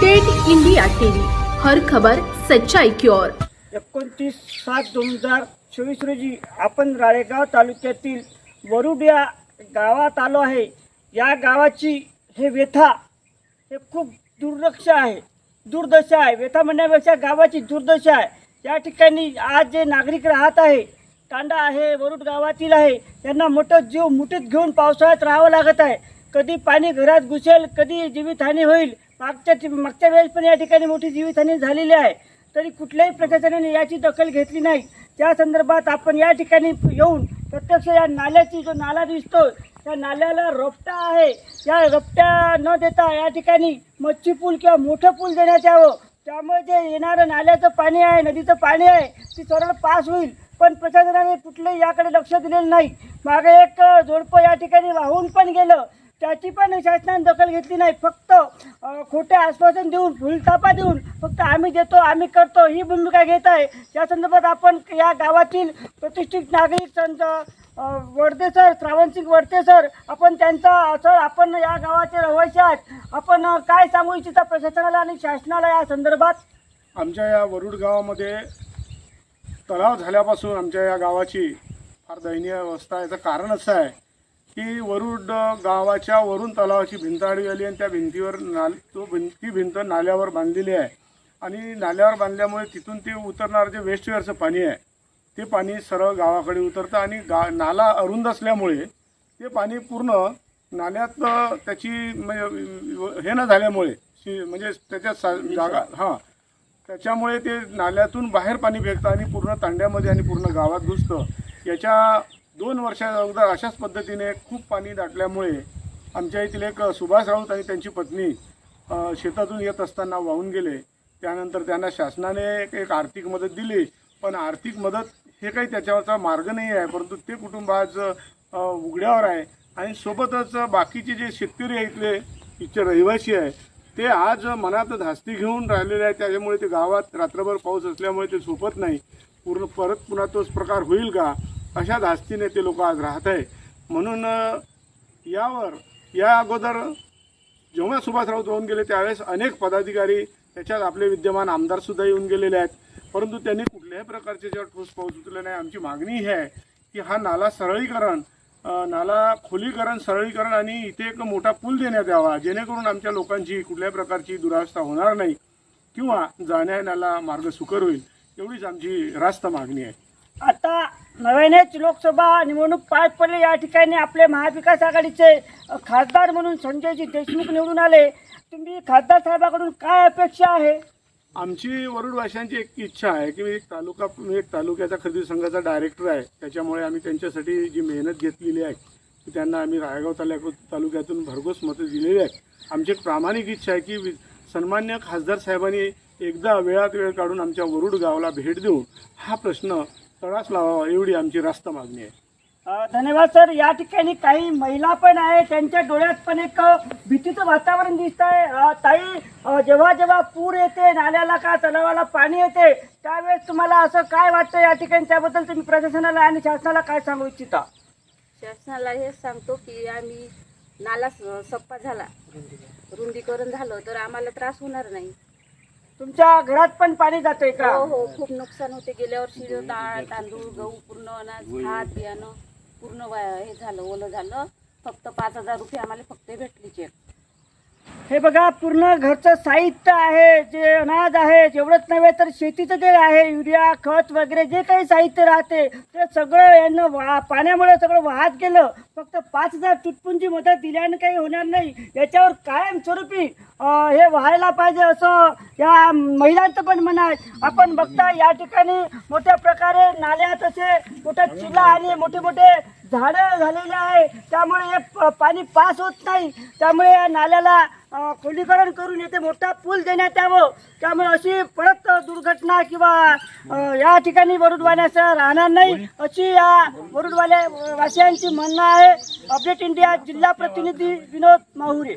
Update India TV, हर खबर सच्चाई की ओर। 29/7/2024 रोजी आपण राळेगाव तालुक्यातील वरुड या गावात आलो आहे। या गावाची हे व्यथा हे खूप दुर्दशा आहे। व्यथा म्हणण्यापेक्षा गावाची दुर्दशा आहे। या ठिकाणी आज जे नागरिक राहत आहे, तांडा आहे, वरुड गावातील आहे, त्यांना मोठं जीव मुठीत घेऊन पावसाळ्यात राहावं लागत आहे। कधी पाणी घरात घुसेल, कधी जीवितहानी होईल। मागच्या वेळेस पण या ठिकाणी मोठी जीवितहानी झालेली आहे, तरी कुठल्याही प्रशासनाने याची दखल घेतली नाही। त्या संदर्भात आपण या ठिकाणी येऊन प्रत्यक्ष या नाल्याची जो नाला दिसतो त्या नाल्याला रपटा आहे, या रपट्या न देता या ठिकाणी मच्छी पूल किंवा मोठं पूल देण्यात यावं। त्यामुळे जे येणारं नाल्याचं पाणी आहे, नदीचं पाणी आहे, ती सरळ पास होईल। पण प्रशासनाने कुठलंही याकडे लक्ष दिलेलं नाही। मागे एक जोडपं या ठिकाणी वाहून पण गेलं, त्याची पण शासनाने दखल घेतली नाही। फक्त खोटे आश्वासन देऊन, फुलतापा देऊन फक्त आम्ही देतो, आम्ही करतो ही भूमिका घेत आहे। या संदर्भात आपण या गावातील प्रतिष्ठित नागरिक संत वडते सर, श्रावणसिंग वडते सर, आपण त्यांचा सर, आपण या गावाचे रहिवासी आहात, आपण काय सांगू इच्छिता प्रशासनाला आणि शासनाला या संदर्भात? आमच्या या वरुड गावामध्ये तलाव झाल्यापासून आमच्या या गावाची फार दयनीय अवस्था आहे। याचं कारण असं आहे की वरुड गावाच्या वरून तलावाची भिंत आडवी आली आणि त्या भिंतीवर ती भिंत नाल्यावर बांधलेली आहे आणि नाल्यावर बांधल्यामुळे तिथून ते उतरणारं जे वेस्टवेअरचं पाणी आहे ते पाणी सरळ गावाकडे उतरतं आणि नाला अरुंद असल्यामुळे ते पाणी पूर्ण नाल्यात त्याची म्हणजे हे न झाल्यामुळे म्हणजे त्याच्या जागा त्याच्यामुळे ते नाल्यातून बाहेर पाणी फेकतं आणि पूर्ण तांड्यामध्ये आणि पूर्ण गावात घुसतं। याच्या 2 वर्षा अगोदर अशाच पद्धतीने खूप पाणी दाटल्यामुळे आमच्या इथले एक सुभाष राऊत आणि त्यांची पत्नी शेतातून येत असताना वाहून गेले। त्यानंतर त्यांना शासनाने एक आर्थिक मदत दिली, पण आर्थिक मदत हे काही त्याच्यावरचा मार्ग नाही आहे, परंतु ते कुटुंब आज उघड्यावर आहे। आणि सोबतच बाकीचे जे शेतकरी आहेत, इथचे रहिवासी आहे, ते आज मनात धास्ती घेऊन राहिलेले आहेत। त्याच्यामुळे ते गावात रात्रभर पाऊस असल्यामुळे ते झोपत नाही। पुन्हा तोच प्रकार होईल का अशा धास्तीने ते लोक आज राहत आहे। म्हणून या अगोदर जेव्हा सुभाष राऊत होऊन गेले त्यावेळेस अनेक पदाधिकारी, त्याच्यात आपले विद्यमान आमदारसुद्धा येऊन गेलेले आहेत, परंतु त्यांनी कुठल्याही प्रकारचे जेव्हा ठोस पाऊस उचलले नाही। आमची मागणी ही आहे की हा नाला सरळीकरण, नाला खोलीकरण, सरळीकरण आणि इथे एक मोठा पूल देण्यात यावा, जेणेकरून आमच्या लोकांची कुठल्याही प्रकारची दुरावस्था होणार नाही किंवा जाण्याला मार्ग सुकर होईल, एवढीच आमची रास्त मागणी आहे। आता नव्यानेच लोकसभा निवडणूक पार पडली। या ठिकाणी आपले महाविकास आघाडीचे खासदार म्हणून संजयजी देशमुख निवडून आले। तुम्ही खासदार साहेबांकडून काय अपेक्षा आहे? आमची वरुडवासियांची एक इच्छा आहे की मी एक तालुक्याचा खरेदी संघाचा डायरेक्टर आहे, त्याच्यामुळे आम्ही त्यांच्यासाठी जी मेहनत घेतलेली आहे की त्यांना आम्ही राळेगाव तालुक्यातून भरघोस मतं दिलेली आहेत। आमची एक प्रामाणिक इच्छा आहे की सन्मान्य खासदार साहेबांनी एकदा वेळात वेळ काढून आमच्या वरुड गावाला भेट देऊन हा प्रश्न तळास लावावा, एवढी आमची रास्त मागणी आहे। धन्यवाद सर। या ठिकाणी काही महिला पण आहे, त्यांच्या डोळ्यात पण एक भीतीचं वातावरण दिसत आहे। ताई, जेव्हा पूर येते, नाल्याला का तलावाला पाणी येते, त्यावेळेस तुम्हाला असं काय वाटतं या ठिकाणी? त्याबद्दल तुम्ही प्रशासनाला आणि शासनाला काय सांगू इच्छिता? शासनाला हेच सांगतो की आम्ही नाला सप्पा झाला, रुंदीकरण झालं तर आम्हाला त्रास होणार नाही। तुमच्या घरात पण पाणी जातंय का? हो, खूप नुकसान होते। गेल्या वर्षी डाळ, तांदूळ, गहू, पूर्ण अनाज, भात, बियाणं पूर्ण हे झालं, ओलं झालं। फक्त 5,000 रुपये आम्हाला फक्त भेटली चेक। हे बघा, पूर्ण घरचं साहित्य आहे, जे अनाज आहे, एवढंच नव्हे तर शेतीचं जे आहे, युरिया, खत वगैरे जे काही साहित्य राहते ते सगळं यांना पाण्यामुळे सगळं वाहत गेलं। फक्त 5,000 तुटपुंजी मदत दिल्यानं काही होणार नाही, याच्यावर कायमस्वरूपी हे व्हायला पाहिजे असं या महिलांचं पण म्हणणं आहे। आपण बघता या ठिकाणी मोठ्या प्रकारे नाल्यात असे मोठ्या चिला आणि मोठे मोठे झाडं झालेले आहे, त्यामुळे हे पाणी पास होत नाही। त्यामुळे या नाल्याला खोलीकरण करून येथे मोठा पूल देण्यात यावं, त्यामुळे अशी परत दुर्घटना किंवा या ठिकाणी वरुडवाल्यासह राहणार नाही, अशी या वरुडवासियांची म्हणणं आहे। अपडेट इंडिया जिल्हा प्रतिनिधी विनोद माहुरे।